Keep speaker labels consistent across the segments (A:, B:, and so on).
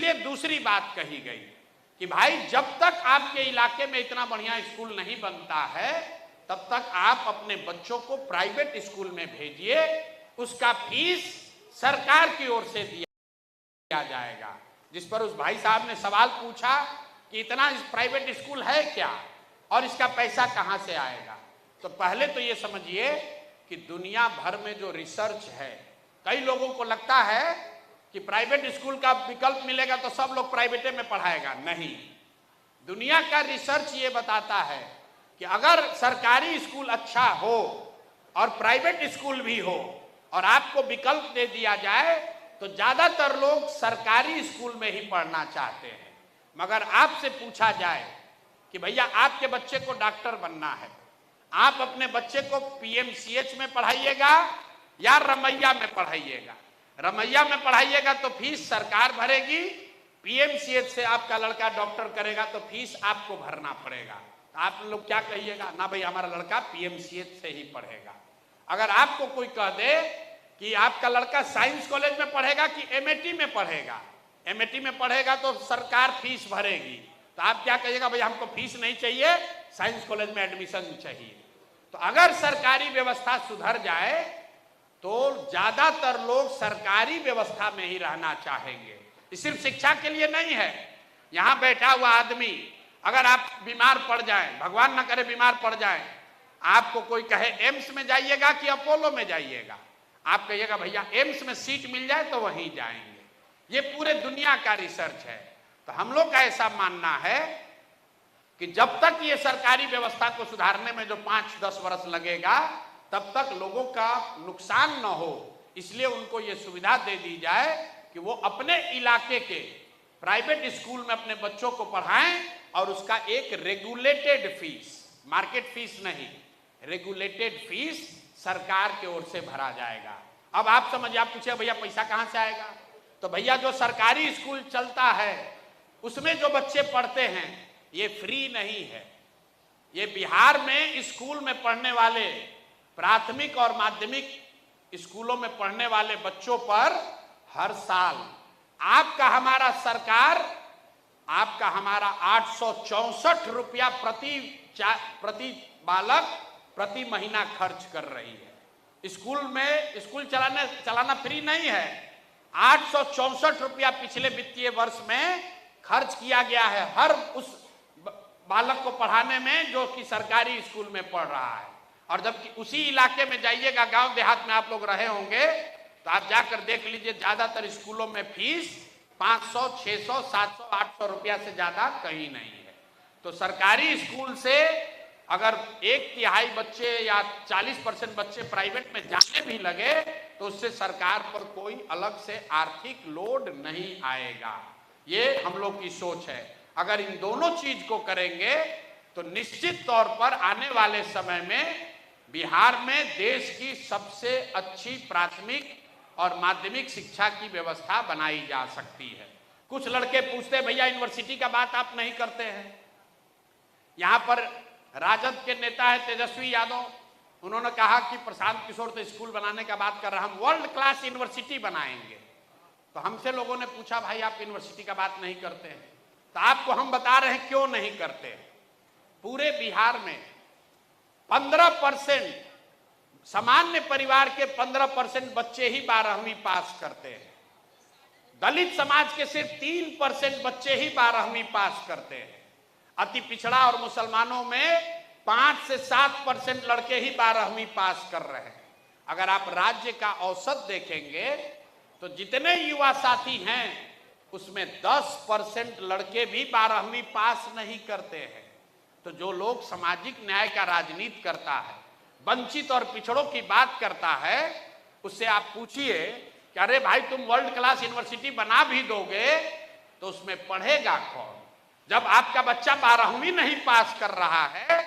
A: इसलिए दूसरी बात कही गई कि भाई जब तक आपके इलाके में इतना बढ़िया स्कूल नहीं बनता है तब तक आप अपने बच्चों को प्राइवेट स्कूल में भेजिए, उसका फीस सरकार की ओर से दिया जाएगा। जिस पर उस भाई साहब ने सवाल पूछा कि इतना प्राइवेट स्कूल है क्या और इसका पैसा कहां से आएगा, तो पहले तो ये समझिए कि दुनिया भर में जो रिसर्च है, कई लोगों को लगता है कि प्राइवेट स्कूल का विकल्प मिलेगा तो सब लोग प्राइवेटे में पढ़ाएगा, नहीं। दुनिया का रिसर्च ये बताता है कि अगर सरकारी स्कूल अच्छा हो और प्राइवेट स्कूल भी हो और आपको विकल्प दे दिया जाए तो ज्यादातर लोग सरकारी स्कूल में ही पढ़ना चाहते हैं। मगर आपसे पूछा जाए कि भैया आपके बच्चे को डॉक्टर बनना है, आप अपने बच्चे को पीएमसीएच में पढ़ाइएगा या रमैया में पढ़ाइएगा? रमैया में पढ़ाइएगा तो फीस सरकार भरेगी, पीएमसीएच से आपका लड़का डॉक्टर करेगा तो फीस आपको भरना पड़ेगा। आप लोग क्या कहिएगा? ना भाई हमारा लड़का पीएमसीएच से ही पढ़ेगा। अगर आपको कोई कह दे कि आपका लड़का साइंस कॉलेज में पढ़ेगा कि एमएटी में पढ़ेगा, एमएटी में पढ़ेगा तो सरकार फीस भरेगी, तो आप क्या कहिएगा? भाई हमको फीस नहीं चाहिए, साइंस कॉलेज में एडमिशन चाहिए। तो अगर सरकारी व्यवस्था सुधर जाए तो ज्यादातर लोग सरकारी व्यवस्था में ही रहना चाहेंगे। सिर्फ शिक्षा के लिए नहीं है। यहां बैठा हुआ आदमी अगर आप बीमार पड़ जाए, भगवान ना करे बीमार पड़ जाए, आपको कोई कहे एम्स में जाइएगा कि अपोलो में जाइएगा, आप कहिएगा भैया एम्स में सीट मिल जाए तो वहीं जाएंगे। ये पूरे दुनिया का रिसर्च है। तो हम लोग का ऐसा मानना है कि जब तक ये सरकारी व्यवस्था को सुधारने में जो 5-10 वर्ष लगेगा तब तक लोगों का नुकसान न हो, इसलिए उनको ये सुविधा दे दी जाए कि वो अपने इलाके के प्राइवेट स्कूल में अपने बच्चों को पढ़ाएं और उसका एक रेगुलेटेड फीस, मार्केट फीस नहीं, रेगुलेटेड फीस सरकार की ओर से भरा जाएगा। अब आप समझिए, आप पूछे भैया पैसा कहां से आएगा? तो भैया जो सरकारी स्कूल चलता है उसमें जो बच्चे पढ़ते हैं ये फ्री नहीं है। ये बिहार में स्कूल में पढ़ने वाले, प्राथमिक और माध्यमिक स्कूलों में पढ़ने वाले बच्चों पर हर साल आपका हमारा सरकार, आपका हमारा 864 रुपया प्रति बालक प्रति महीना खर्च कर रही है। स्कूल में स्कूल चलाना फ्री नहीं है। 864 रुपया पिछले वित्तीय वर्ष में खर्च किया गया है हर उस बालक को पढ़ाने में जो कि सरकारी स्कूल में पढ़ रहा है। और जबकि उसी इलाके में जाइएगा, गांव देहात में आप लोग रहे होंगे, तो आप जाकर देख लीजिए ज्यादातर स्कूलों में फीस 500, 600, 700, 800 रुपया से ज्यादा कहीं नहीं है। तो सरकारी स्कूल से अगर 1/3 बच्चे या 40% बच्चे प्राइवेट में जाने भी लगे तो उससे सरकार पर कोई अलग से आर्थिक लोड नहीं आएगा। ये हम लोग की सोच है। अगर इन दोनों चीज को करेंगे तो निश्चित तौर पर आने वाले समय में बिहार में देश की सबसे अच्छी प्राथमिक और माध्यमिक शिक्षा की व्यवस्था बनाई जा सकती है। कुछ लड़के पूछते भैया यूनिवर्सिटी का बात आप नहीं करते हैं। यहां पर राजद के नेता है तेजस्वी यादव, उन्होंने कहा कि प्रशांत किशोर तो स्कूल बनाने का बात कर रहा, हम वर्ल्ड क्लास यूनिवर्सिटी बनाएंगे। तो हमसे लोगों ने पूछा भाई आप यूनिवर्सिटी का बात नहीं करते हैं, तो आपको हम बता रहे हैं क्यों नहीं करते। पूरे बिहार में 15% सामान्य परिवार के 15% बच्चे ही 12वीं पास करते हैं। दलित समाज के सिर्फ 3% बच्चे ही 12वीं पास करते हैं। अति पिछड़ा और मुसलमानों में 5 से 7% लड़के ही 12वीं पास कर रहे हैं। अगर आप राज्य का औसत देखेंगे तो जितने युवा साथी हैं उसमें 10% लड़के भी 12वीं पास नहीं करते हैं। तो जो लोग सामाजिक न्याय का राजनीति करता है, वंचित और पिछड़ों की बात करता है, उससे आप पूछिए कि अरे भाई तुम वर्ल्ड क्लास यूनिवर्सिटी बना भी दोगे तो उसमें पढ़ेगा कौन? जब आपका बच्चा 12वीं नहीं पास कर रहा है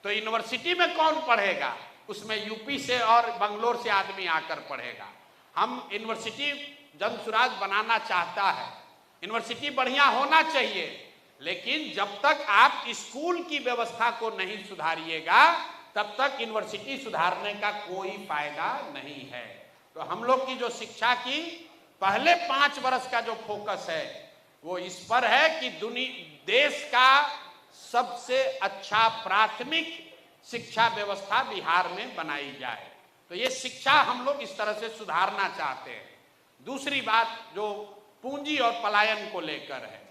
A: तो यूनिवर्सिटी में कौन पढ़ेगा? उसमें यूपी से और बंगलोर से आदमी आकर पढ़ेगा। हम यूनिवर्सिटी जन सुराज बनाना चाहता है, यूनिवर्सिटी बढ़िया होना चाहिए, लेकिन जब तक आप स्कूल की व्यवस्था को नहीं सुधारिएगा तब तक यूनिवर्सिटी सुधारने का कोई फायदा नहीं है। तो हम लोग की जो शिक्षा की पहले 5 वर्ष का जो फोकस है वो इस पर है कि देश का सबसे अच्छा प्राथमिक शिक्षा व्यवस्था बिहार में बनाई जाए। तो ये शिक्षा हम लोग इस तरह से सुधारना चाहते हैं। दूसरी बात जो पूंजी और पलायन को लेकर है,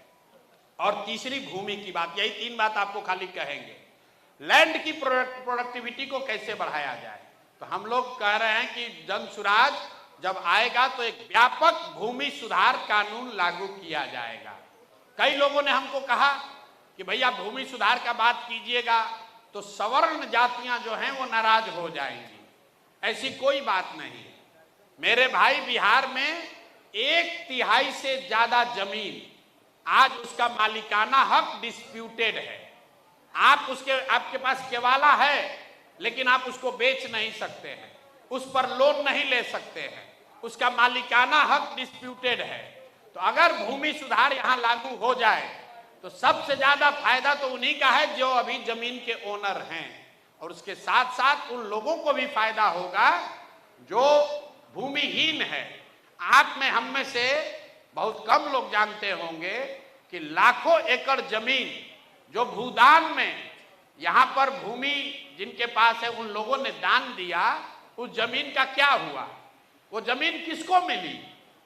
A: और तीसरी भूमि की बात, यही तीन बात आपको खाली कहेंगे। लैंड की प्रोडक्टिविटी को कैसे बढ़ाया जाए, तो हम लोग कह रहे हैं कि जन सुराज जब आएगा तो एक व्यापक भूमि सुधार कानून लागू किया जाएगा। कई लोगों ने हमको कहा कि भैया भूमि सुधार का बात कीजिएगा तो सवर्ण जातियां जो हैं वो नाराज हो जाएंगी। ऐसी कोई बात नहीं। मेरे भाई, बिहार में 1/3 से ज्यादा जमीन आज उसका मालिकाना हक डिस्प्यूटेड है। आपके पास केवाला है लेकिन आप उसको बेच नहीं सकते हैं, उस पर लोन नहीं ले सकते हैं, उसका मालिकाना हक डिस्प्यूटेड है। तो अगर भूमि सुधार यहां लागू हो जाए तो सबसे ज्यादा फायदा तो उन्हीं का है जो अभी जमीन के ओनर हैं, और उसके साथ साथ उन लोगों को भी फायदा होगा जो भूमिहीन है। आप में, हम में से बहुत कम लोग जानते होंगे कि लाखों एकड़ जमीन जो भूदान में यहां पर भूमि जिनके पास है उन लोगों ने दान दिया, उस जमीन का क्या हुआ? वो जमीन किसको मिली?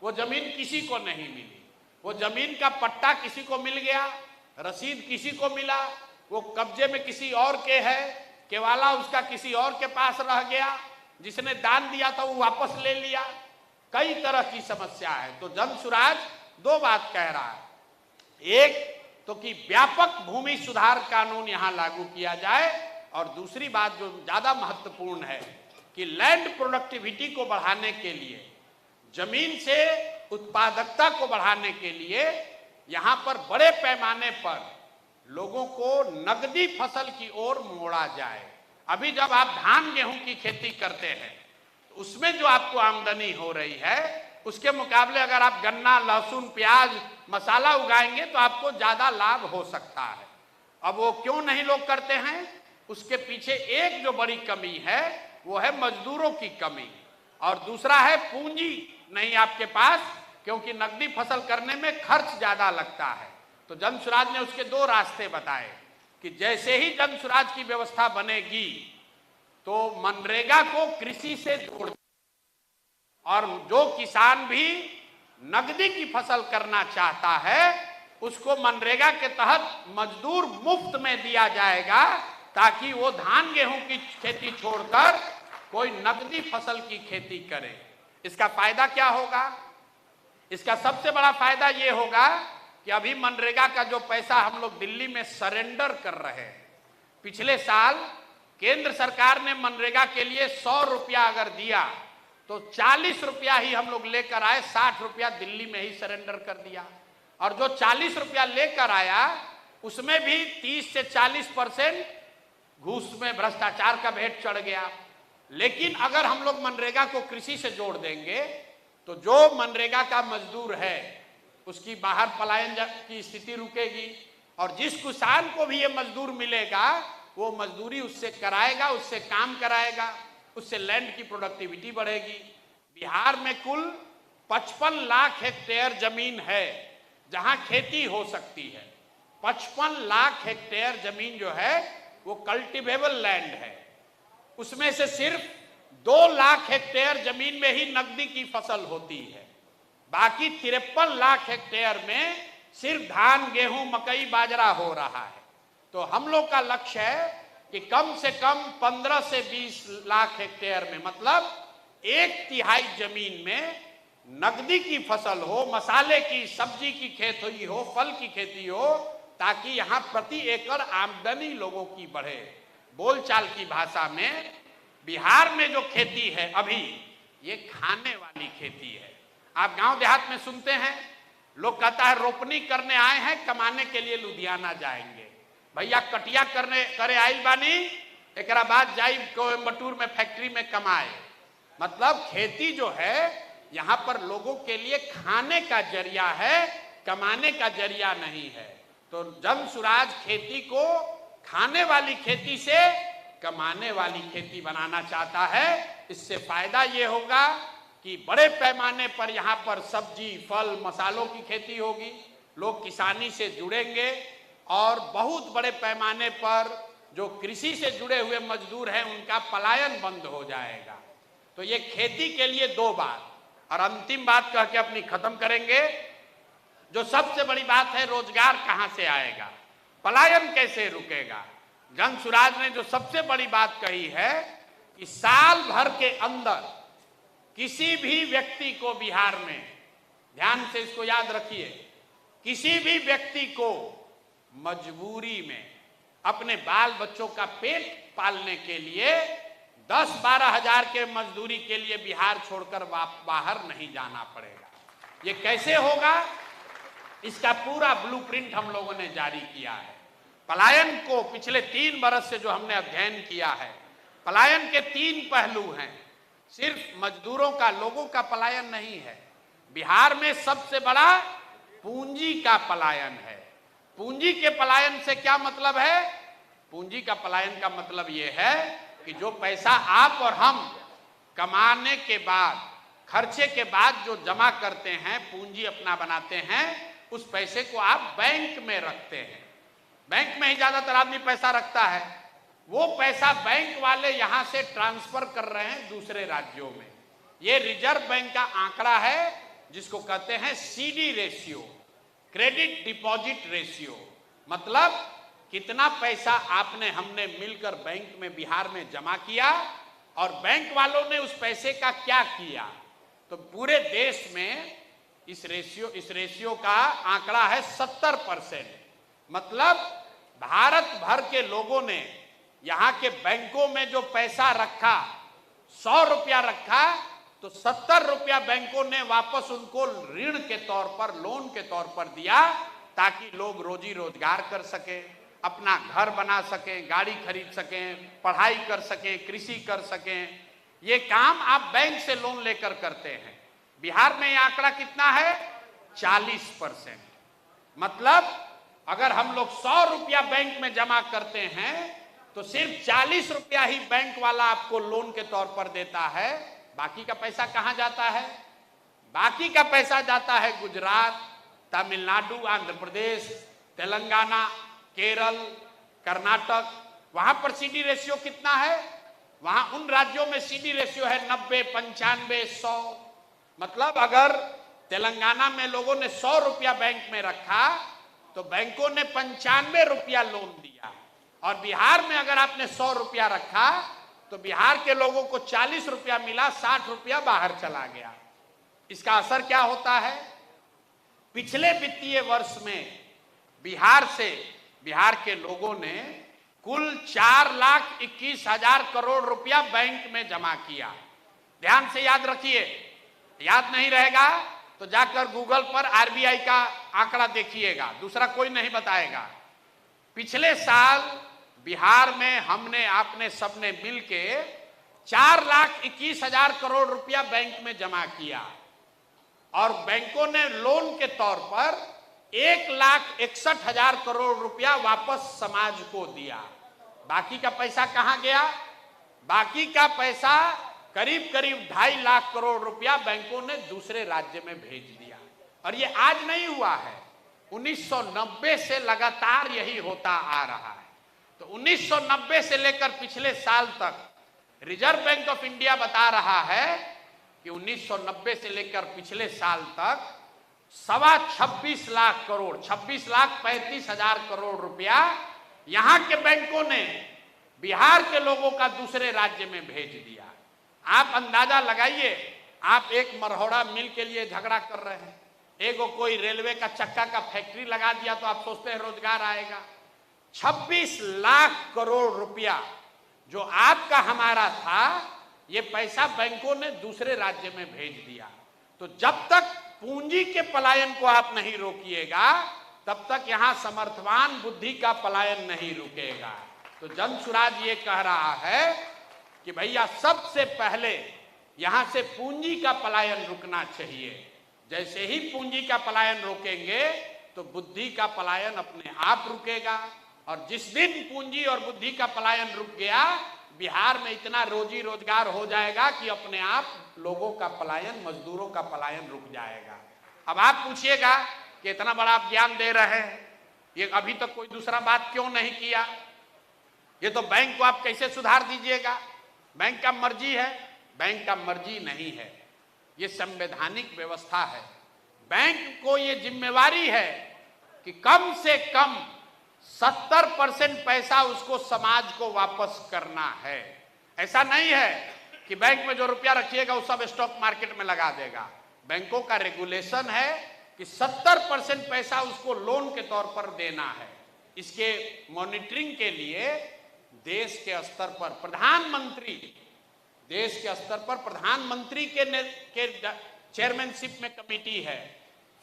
A: वो जमीन किसी को नहीं मिली। वो जमीन का पट्टा किसी को मिल गया, रसीद किसी को मिला, वो कब्जे में किसी और के है, केवाला उसका किसी और के पास रह गया, जिसने दान दिया था वो वापस ले लिया। कई तरह की समस्या है। तो जन सुराज दो बात कह रहा है, एक तो कि व्यापक भूमि सुधार कानून यहां लागू किया जाए, और दूसरी बात जो ज्यादा महत्वपूर्ण है कि लैंड प्रोडक्टिविटी को बढ़ाने के लिए, जमीन से उत्पादकता को बढ़ाने के लिए यहां पर बड़े पैमाने पर लोगों को नगदी फसल की ओर मोड़ा जाए। अभी जब आप धान गेहूं की खेती करते हैं तो उसमें जो आपको आमदनी हो रही है उसके मुकाबले अगर आप गन्ना, लहसुन, प्याज, मसाला उगाएंगे तो आपको ज्यादा लाभ हो सकता है। अब वो क्यों नहीं लोग करते हैं? उसके पीछे एक जो बड़ी कमी है वो है मजदूरों की कमी, और दूसरा है पूंजी नहीं आपके पास, क्योंकि नकदी फसल करने में खर्च ज्यादा लगता है। तो जन सुराज ने उसके दो रास्ते बताए कि जैसे ही जन सुराज की व्यवस्था बनेगी तो मनरेगा को कृषि से जोड़, और जो किसान भी नकदी की फसल करना चाहता है उसको मनरेगा के तहत मजदूर मुफ्त में दिया जाएगा, ताकि वो धान गेहूं की खेती छोड़कर कोई नकदी फसल की खेती करे। इसका फायदा क्या होगा? इसका सबसे बड़ा फायदा ये होगा कि अभी मनरेगा का जो पैसा हम लोग दिल्ली में सरेंडर कर रहे हैं, पिछले साल केंद्र सरकार ने मनरेगा के लिए 100 रुपया अगर दिया तो 40 रुपया ही हम लोग लेकर आए, 60 रुपया दिल्ली में ही सरेंडर कर दिया। और जो 40 रुपया लेकर आया उसमें भी 30 से 40% घूस में भ्रष्टाचार का भेंट चढ़ गया। लेकिन अगर हम लोग मनरेगा को कृषि से जोड़ देंगे तो जो मनरेगा का मजदूर है उसकी बाहर पलायन की स्थिति रुकेगी, और जिस किसान को भी ये मजदूर मिलेगा वो मजदूरी उससे कराएगा, उससे काम कराएगा, उससे लैंड की प्रोडक्टिविटी बढ़ेगी। बिहार में कुल 55 लाख हेक्टेयर जमीन है जहां खेती हो सकती है। 55 लाख हेक्टेयर जमीन जो है वो कल्टिवेबल लैंड है। उसमें से सिर्फ 2 लाख हेक्टेयर जमीन में ही नकदी की फसल होती है। बाकी 53 लाख हेक्टेयर में सिर्फ धान, गेहूं, मकई, बाजरा हो रहा है। तो हम लोग का लक्ष्य है कि कम से कम 15 से 20 लाख हेक्टेयर में, मतलब 1/3 जमीन में नकदी की फसल हो, मसाले की, सब्जी की खेती हो, फल की खेती हो, ताकि यहां प्रति एकड़ आमदनी लोगों की बढ़े। बोलचाल की भाषा में बिहार में जो खेती है अभी ये खाने वाली खेती है। आप गांव देहात में सुनते हैं लोग कहता है रोपनी करने आए हैं, कमाने के लिए लुधियाना जाएंगे। भैया कटिया करे आइल बानी, एक बाद जाई कोयम्बटूर में फैक्ट्री में कमाए। मतलब खेती जो है यहाँ पर लोगों के लिए खाने का जरिया है, कमाने का जरिया नहीं है। तो जन सुराज खेती को खाने वाली खेती से कमाने वाली खेती बनाना चाहता है। इससे फायदा ये होगा कि बड़े पैमाने पर यहाँ पर सब्जी, फल, मसालों की खेती होगी, लोग किसानी से जुड़ेंगे और बहुत बड़े पैमाने पर जो कृषि से जुड़े हुए मजदूर हैं उनका पलायन बंद हो जाएगा। तो ये खेती के लिए दो बात, और अंतिम बात कह के अपनी खत्म करेंगे। जो सबसे बड़ी बात है, रोजगार कहां से आएगा, पलायन कैसे रुकेगा। जनसुराज ने जो सबसे बड़ी बात कही है कि साल भर के अंदर किसी भी व्यक्ति को बिहार में, ध्यान से इसको याद रखिए, किसी भी व्यक्ति को मजबूरी में अपने बाल बच्चों का पेट पालने के लिए 10-12 हजार के मजदूरी के लिए बिहार छोड़कर बाहर नहीं जाना पड़ेगा। ये कैसे होगा, इसका पूरा ब्लूप्रिंट हम लोगों ने जारी किया है। पलायन को पिछले 3 बरस से जो हमने अध्ययन किया है, पलायन के 3 पहलू हैं। सिर्फ मजदूरों का, लोगों का पलायन नहीं है, बिहार में सबसे बड़ा पूंजी का पलायन है। पूंजी के पलायन से क्या मतलब है, पूंजी का पलायन का मतलब यह है कि जो पैसा आप और हम कमाने के बाद, खर्चे के बाद जो जमा करते हैं, पूंजी अपना बनाते हैं, उस पैसे को आप बैंक में रखते हैं। बैंक में ही ज्यादातर आदमी पैसा रखता है। वो पैसा बैंक वाले यहां से ट्रांसफर कर रहे हैं दूसरे राज्यों में। ये रिजर्व बैंक का आंकड़ा है जिसको कहते हैं CD ratio, credit deposit ratio. मतलब कितना पैसा आपने, हमने मिलकर बैंक में बिहार में जमा किया और बैंक वालों ने उस पैसे का क्या किया। तो पूरे देश में इस रेशियो का आंकड़ा है 70%। मतलब भारत भर के लोगों ने यहां के बैंकों में जो पैसा रखा, 100 रुपया रखा, तो 70 रुपया बैंकों ने वापस उनको ऋण के तौर पर, लोन के तौर पर दिया, ताकि लोग रोजी रोजगार कर सके, अपना घर बना सके, गाड़ी खरीद सकें, पढ़ाई कर सकें, कृषि कर सकें। ये काम आप बैंक से लोन लेकर करते हैं। बिहार में यह आंकड़ा कितना है, 40%। मतलब अगर हम लोग 100 रुपया बैंक में जमा करते हैं तो सिर्फ 40 रुपया ही बैंक वाला आपको लोन के तौर पर देता है। बाकी का पैसा कहां जाता है, बाकी का पैसा जाता है गुजरात, तमिलनाडु, आंध्र प्रदेश, तेलंगाना, केरल, कर्नाटक। वहां पर सीडी रेशियो कितना है, वहां उन राज्यों में सीडी रेशियो है 90, 95, 100। मतलब अगर तेलंगाना में लोगों ने 100 रुपया बैंक में रखा तो बैंकों ने 95 रुपया लोन दिया, और बिहार में अगर आपने 100 रुपया रखा तो बिहार के लोगों को 40 रुपया मिला, 60 रुपया बाहर चला गया। इसका असर क्या होता है, पिछले वित्तीय वर्ष में बिहार के लोगों ने कुल 4,21,000 करोड़ रुपया बैंक में जमा किया। ध्यान से याद रखिए, याद नहीं रहेगा तो जाकर गूगल पर आरबीआई का आंकड़ा देखिएगा, दूसरा कोई नहीं बताएगा। पिछले साल बिहार में हमने, आपने सबने मिलके 4,21,000 करोड़ रुपया बैंक में जमा किया, और बैंकों ने लोन के तौर पर 1,61,000 करोड़ रुपया वापस समाज को दिया। बाकी का पैसा कहां गया, बाकी का पैसा करीब करीब 2.5 लाख करोड़ रुपया बैंकों ने दूसरे राज्य में भेज दिया। और ये आज नहीं हुआ है, 1990 से लगातार यही होता आ रहा है। तो 1990 से लेकर पिछले साल तक रिजर्व बैंक ऑफ इंडिया बता रहा है कि 1990 से लेकर पिछले साल तक 26 लाख करोड़, 26,35,000 करोड़ रुपया यहां के बैंकों ने बिहार के लोगों का दूसरे राज्य में भेज दिया। आप अंदाजा लगाइए, आप एक मरहोड़ा मिल के लिए झगड़ा कर रहे हैं, एक कोई रेलवे का चक्का का फैक्ट्री लगा दिया तो आप सोचते हैं रोजगार आएगा। 26 लाख करोड़ रुपया जो आपका हमारा था, ये पैसा बैंकों ने दूसरे राज्य में भेज दिया। तो जब तक पूंजी के पलायन को आप नहीं रोकिएगा, तब तक यहां समर्थवान बुद्धि का पलायन नहीं रुकेगा। तो जनसुराज ये कह रहा है कि भैया सबसे पहले यहां से पूंजी का पलायन रुकना चाहिए। जैसे ही पूंजी का पलायन रोकेंगे तो बुद्धि का पलायन अपने आप रुकेगा, और जिस दिन पूंजी और बुद्धि का पलायन रुक गया, बिहार में इतना रोजी रोजगार हो जाएगा कि अपने आप लोगों का पलायन, मजदूरों का पलायन रुक जाएगा। अब आप पूछिएगा कि कि इतना बड़ा आप ज्ञान दे रहे हैं, ये अभी तक कोई दूसरा बात क्यों नहीं किया? ये तो बैंक को आप कैसे सुधार दीजिएगा? बैंक का मर्जी है। बैंक का मर्जी नहीं है, ये संवैधानिक व्यवस्था है। बैंक को ये जिम्मेवारी है कि कम से कम 70% पैसा उसको समाज को वापस करना है। ऐसा नहीं है कि बैंक में जो रुपया रखिएगा वो सब स्टॉक मार्केट में लगा देगा। बैंकों का रेगुलेशन है कि 70% पैसा उसको लोन के तौर पर देना है। इसके मॉनिटरिंग के लिए देश के स्तर पर प्रधानमंत्री के चेयरमैनशिप में कमेटी है।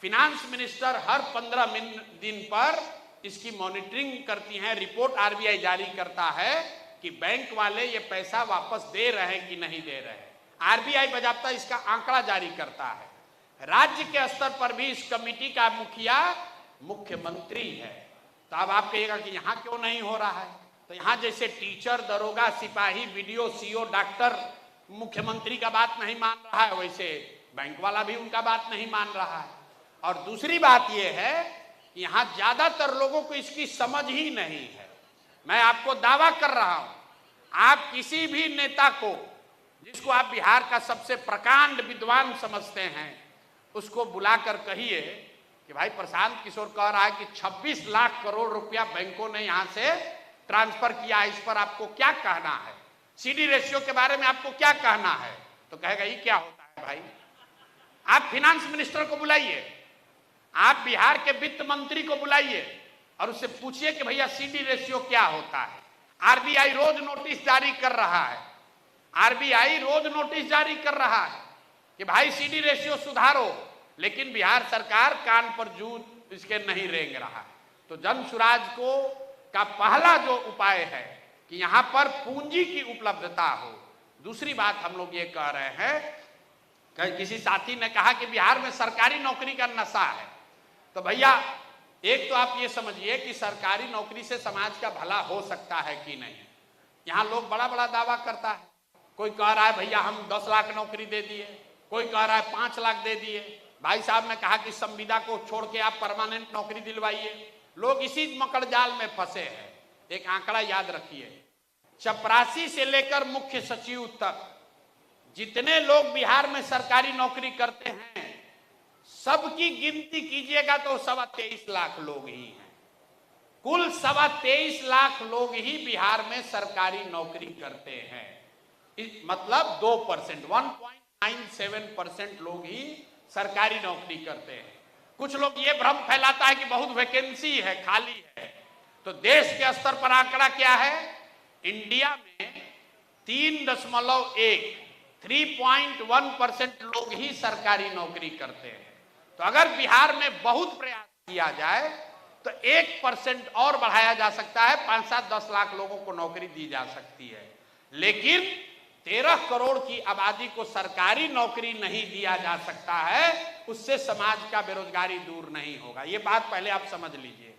A: फिनांस मिनिस्टर हर 15 दिन पर इसकी मॉनिटरिंग करती हैं। रिपोर्ट आरबीआई जारी करता है कि बैंक वाले ये पैसा वापस दे रहे हैं कि नहीं दे रहे हैं। आरबीआई बाकायदा इसका आंकड़ा जारी करता है। राज्य के स्तर पर भी इस कमेटी का मुखिया मुख्यमंत्री है। तो अब आप कहिएगा कि यहां क्यों नहीं हो रहा है? तो यहां जैसे टीचर, दरोगा, सिपाही, बीडीओ, सीओ, डॉक्टर मुख्यमंत्री का बात नहीं मान रहा है, वैसे बैंक वाला भी उनका बात नहीं मान रहा है। और दूसरी बात यह है कि यहां ज्यादातर लोगों को इसकी समझ ही नहीं है। मैं आपको दावा कर रहा हूं, आप किसी भी नेता को, जिसको आप बिहार का सबसे प्रकांड विद्वान समझते हैं, उसको बुलाकर कहिए कि भाई प्रशांत किशोर कह रहा है कि 26 लाख करोड़ रुपया बैंकों ने यहां से ट्रांसफर किया, इस पर आपको क्या कहना है? सीडी रेशियो के बारे में आपको क्या कहना है? तो कहेगा ये क्या होता है भाई? आप फिनांस मिनिस्टर को बुलाइए, आप बिहार के वित्त मंत्री को बुलाइए और उससे पूछिए कि भैया सीडी रेशियो क्या होता है। आरबीआई रोज नोटिस जारी कर रहा है, आरबीआई रोज नोटिस जारी कर रहा है कि भाई सीडी रेशियो सुधारो, लेकिन बिहार सरकार कान पर जू इसके नहीं रेंग रहा है। तो जन सुराज को का पहला जो उपाय है कि यहां पर पूंजी की उपलब्धता हो। दूसरी बात हम लोग ये कह रहे हैं, किसी साथी ने कहा कि बिहार में सरकारी नौकरी का नशा है। तो भैया एक तो आप ये समझिए कि सरकारी नौकरी से समाज का भला हो सकता है कि नहीं। यहां लोग बड़ा बड़ा दावा करता है, कोई कह रहा है भैया हम 10 लाख नौकरी दे दिए, कोई कह रहा है 5 लाख दे दिए। भाई साहब ने कहा कि संविदा को छोड़ के आप परमानेंट नौकरी दिलवाइए। लोग इसी मकड़जाल में फंसे हैं। एक आंकड़ा याद रखिए, चपरासी से लेकर मुख्य सचिव तक जितने लोग बिहार में सरकारी नौकरी करते हैं, सबकी गिनती कीजिएगा तो 23.25 लाख लोग ही हैं। कुल 23.25 लाख लोग ही बिहार में सरकारी नौकरी करते हैं। मतलब 2%, 1.97% लोग ही सरकारी नौकरी करते हैं। कुछ लोग ये भ्रम फैलाता है कि बहुत वैकेंसी है, खाली है। तो देश के स्तर पर आंकड़ा क्या है? इंडिया में 3.1% लोग ही सरकारी नौकरी करते हैं। तो अगर बिहार में बहुत प्रयास किया जाए तो 1% और बढ़ाया जा सकता है, 5-7-10 लाख लोगों को नौकरी दी जा सकती है। लेकिन 13 करोड़ की आबादी को सरकारी नौकरी नहीं दिया जा सकता है, उससे समाज का बेरोजगारी दूर नहीं होगा। ये बात पहले आप समझ लीजिए।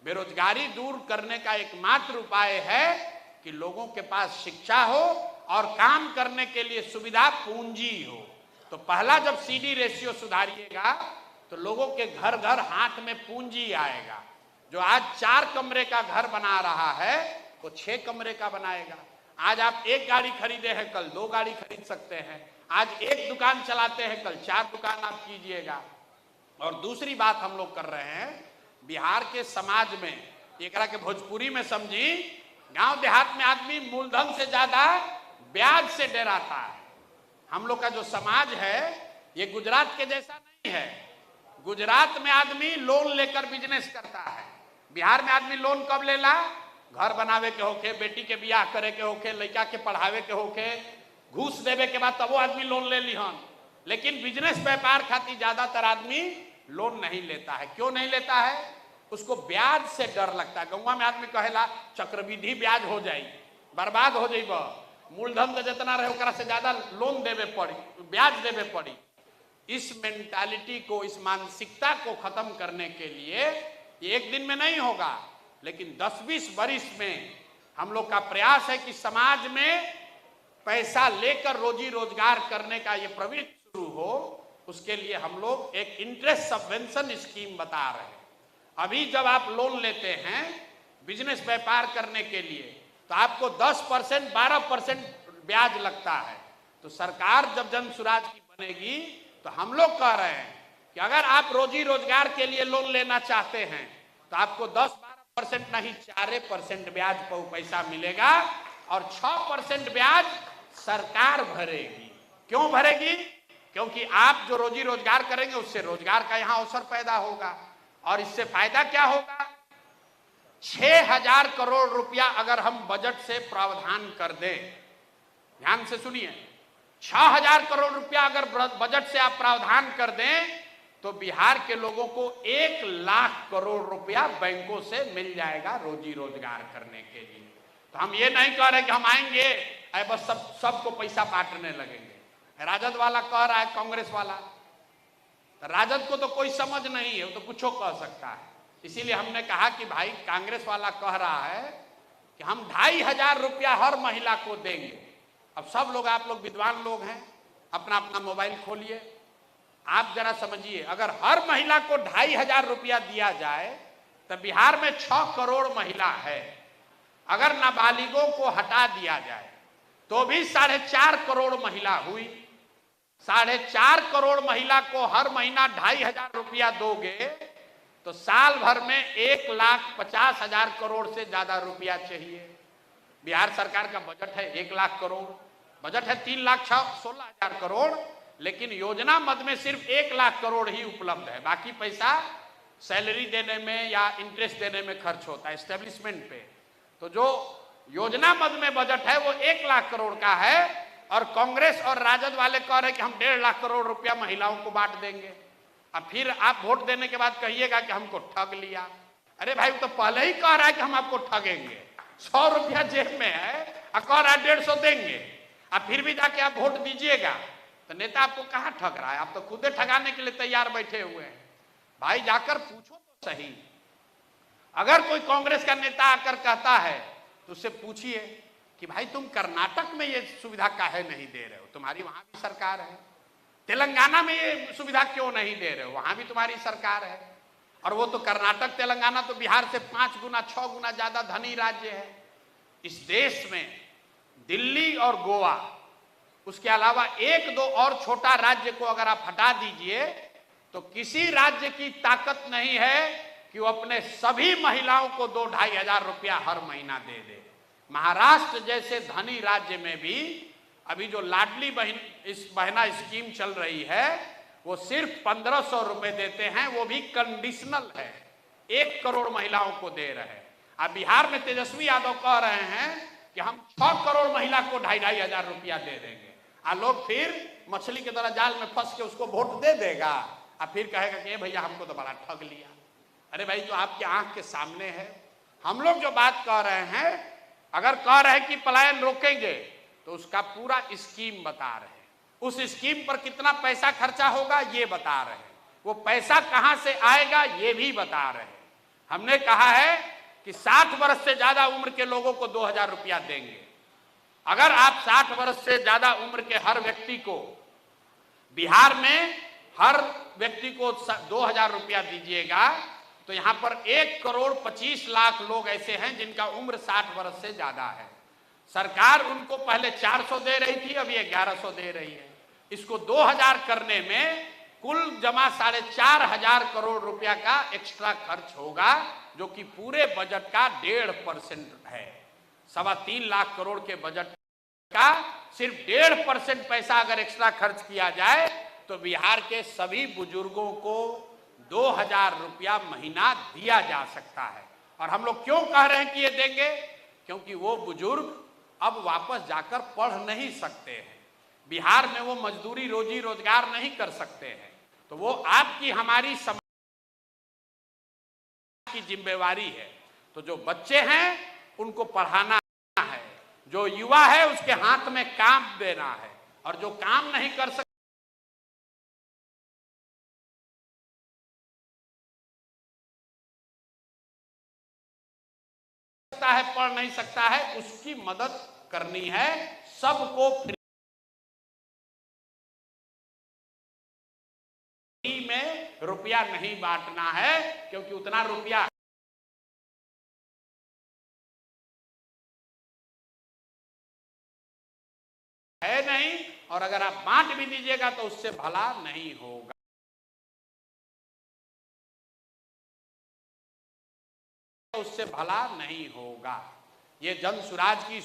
A: बेरोजगारी दूर करने का एकमात्र उपाय है कि लोगों के पास शिक्षा हो और काम करने के लिए सुविधा, पूंजी हो। तो पहला जब सीडी रेशियो सुधारिएगा तो लोगों के घर घर हाथ में पूंजी आएगा। जो आज 4 कमरे का घर बना रहा है वो 6 कमरे का बनाएगा। आज आप 1 गाड़ी खरीदे हैं, कल 2 गाड़ी खरीद सकते हैं। आज 1 दुकान चलाते हैं, कल 4 दुकान आप कीजिएगा। और दूसरी बात हम लोग कर रहे हैं, बिहार के समाज में, एक के भोजपुरी में समझी, गांव देहात में आदमी मूलधन से ज्यादा ब्याज से डराता है। हम लोग का जो समाज है ये गुजरात के जैसा नहीं है। गुजरात में आदमी लोन लेकर बिजनेस करता है, बिहार में आदमी लोन कब लेला? घर बनावे के होके, बेटी के बियाह करे के होके, लड़का के पढ़ावे के होके, घूस देवे के बाद तब वो आदमी लोन ले लिहन। लेकिन बिजनेस व्यापार खातिर ज्यादातर आदमी लोन नहीं लेता है। क्यों नहीं लेता है? उसको ब्याज से डर लगता है। गौवा में आदमी कहेला चक्रवृद्धि ब्याज हो जाई, बर्बाद हो जाइब, मूलधन जितना रहे ओकरा से ज्यादा लोन देवे पड़ी, ब्याज देवे पड़ी। इस मेंटालिटी को, इस मानसिकता को खत्म करने के लिए ये एक दिन में नहीं होगा, लेकिन 10-20 वर्ष में हम लोग का प्रयास है कि समाज में पैसा लेकर रोजी रोजगार करने का ये प्रवृत्ति शुरू हो। उसके लिए हम लोग एक इंटरेस्ट सबवेंशन स्कीम बता रहे हैं। अभी जब आप लोन लेते हैं बिजनेस व्यापार करने के लिए तो आपको 10% 12% ब्याज लगता है। तो सरकार जब जन सुराज की बनेगी तो हम लोग कह रहे हैं कि अगर आप रोजी रोजगार के लिए लोन लेना चाहते हैं तो आपको 10-12% नहीं 4% ब्याज पर पैसा मिलेगा और 6% ब्याज सरकार भरेगी। क्यों भरेगी? क्योंकि आप जो रोजी रोजगार करेंगे उससे रोजगार का यहां अवसर पैदा होगा और इससे फायदा क्या होगा? 6,000 करोड़ रुपया अगर हम बजट से प्रावधान कर दें, ध्यान से सुनिए, 6,000 करोड़ रुपया अगर बजट से आप प्रावधान कर दें तो बिहार के लोगों को 1 लाख करोड़ रुपया बैंकों से मिल जाएगा रोजी रोजगार करने के लिए। तो हम ये नहीं कह रहे कि हम आएंगे बस सबको पैसा बांटने लगेंगे। राजद वाला कह रहा है, कांग्रेस वाला, राजद को तो कोई समझ नहीं है, वो तो कुछ कह सकता है। इसीलिए हमने कहा कि भाई कांग्रेस वाला कह रहा है कि हम 2,500 रुपया हर महिला को देंगे। अब सब लोग, आप लोग विद्वान लोग हैं, अपना अपना मोबाइल खोलिए, आप जरा समझिए, अगर हर महिला को 2,500 रुपया दिया जाए तो बिहार में 6 करोड़ महिला है। अगर नाबालिगों को हटा दिया जाए तो भी 4.5 करोड़ महिला हुई। 4.5 करोड़ महिला को हर महीना 2,500 रुपया दोगे तो साल भर में 1,50,000 करोड़ से ज्यादा रुपया चाहिए। बिहार सरकार का बजट है 1 लाख करोड़, बजट है 3,16,000 करोड़, लेकिन योजना मद में सिर्फ 1 लाख करोड़ ही उपलब्ध है। बाकी पैसा सैलरी देने में या इंटरेस्ट देने में खर्च होता है, एस्टेब्लिशमेंट पे। तो जो योजना मद में बजट है वो 1 लाख करोड़ का है और कांग्रेस और राजद वाले कह रहे हैं कि हम 1.5 लाख करोड़ रुपया महिलाओं को बांट देंगे। अब फिर आप वोट देने के बाद कहिएगा कि हमको ठग लिया। अरे भाई, वो तो पहले ही कह रहा है कि हम आपको ठगेंगे, 100 रुपया जेब में है और कह रहा है 150 देंगे, अब फिर भी जाके आप वोट दीजिएगा। तो नेता आपको कहां ठग रहा है? आप तो खुदे ठगाने के लिए तैयार बैठे हुए हैं। भाई जाकर पूछो तो सही। अगर कोई कांग्रेस का नेता आकर कहता है तो उससे पूछिए कि भाई तुम कर्नाटक में ये सुविधा काहे नहीं दे रहे हो? तुम्हारी वहां भी सरकार है। तेलंगाना में ये सुविधा क्यों नहीं दे रहे हो? वहां भी तुम्हारी सरकार है। और वो तो कर्नाटक तेलंगाना तो बिहार से 5 गुना 6 गुना ज्यादा धनी राज्य है। इस देश में दिल्ली और गोवा, उसके अलावा 1-2 और छोटा राज्य को अगर आप हटा दीजिए तो किसी राज्य की ताकत नहीं है कि वो अपने सभी महिलाओं को 2-2,500 रुपया हर महीना दे दे। महाराष्ट्र जैसे धनी राज्य में भी अभी जो लाडली बहना स्कीम चल रही है वो सिर्फ 1,500 रुपए देते हैं, वो भी कंडीशनल है। 1 करोड़ महिलाओं को दे रहे हैं। अब बिहार में तेजस्वी यादव कह रहे हैं कि हम 6 करोड़ महिला को 2,500 रुपया दे देंगे। लोग फिर मछली के तरह जाल में फंस के उसको वोट दे देगा और फिर कहेगा कि भैया हमको तो बड़ा ठग लिया। अरे भाई, तो आपके आंख के सामने है। हम लोग जो बात कह रहे हैं, अगर कह रहे हैं कि पलायन रोकेंगे तो उसका पूरा स्कीम बता रहे हैं। उस स्कीम पर कितना पैसा खर्चा होगा ये बता रहे हैं। वो पैसा कहां से आएगा ये भी बता रहे हैं। हमने कहा है कि 60 वर्ष से ज्यादा उम्र के लोगों को 2,000 रुपया देंगे। अगर आप 60 वर्ष से ज्यादा उम्र के हर व्यक्ति को, बिहार में हर व्यक्ति को 2,000 रुपया दीजिएगा तो यहां पर 1,25,00,000 लोग ऐसे हैं जिनका उम्र 60 वर्ष से ज्यादा है। सरकार उनको पहले 400 दे रही थी, अभी 1,100 दे रही है। इसको 2,000 करने में कुल जमा 4,500 करोड़ रुपया का एक्स्ट्रा खर्च होगा, जो कि पूरे बजट का 1.5% है। 3.25 लाख करोड़ के बजट का सिर्फ 1.5% पैसा अगर एक्स्ट्रा खर्च किया जाए तो बिहार के सभी बुजुर्गों को 2,000 रुपया महीना दिया जा सकता है। और हम लोग क्यों कह रहे हैं कि ये देंगे? क्योंकि वो बुजुर्ग अब वापस जाकर पढ़ नहीं सकते हैं। बिहार में वो मजदूरी रोजी रोजगार नहीं कर सकते हैं। तो वो आपकी हमारी समाज की जिम्मेवारी है। तो जो बच्चे हैं उनको पढ़ाना है, जो युवा है उसके हाथ में काम देना है, और जो काम नहीं कर सकता है, पढ़ नहीं सकता है, उसकी मदद करनी है। सबको रुपया नहीं बांटना है, क्योंकि उतना रुपया है नहीं, और अगर आप बांट भी दीजिएगा तो उससे भला नहीं होगा। उससे भला नहीं होगा। ये जन सुराज की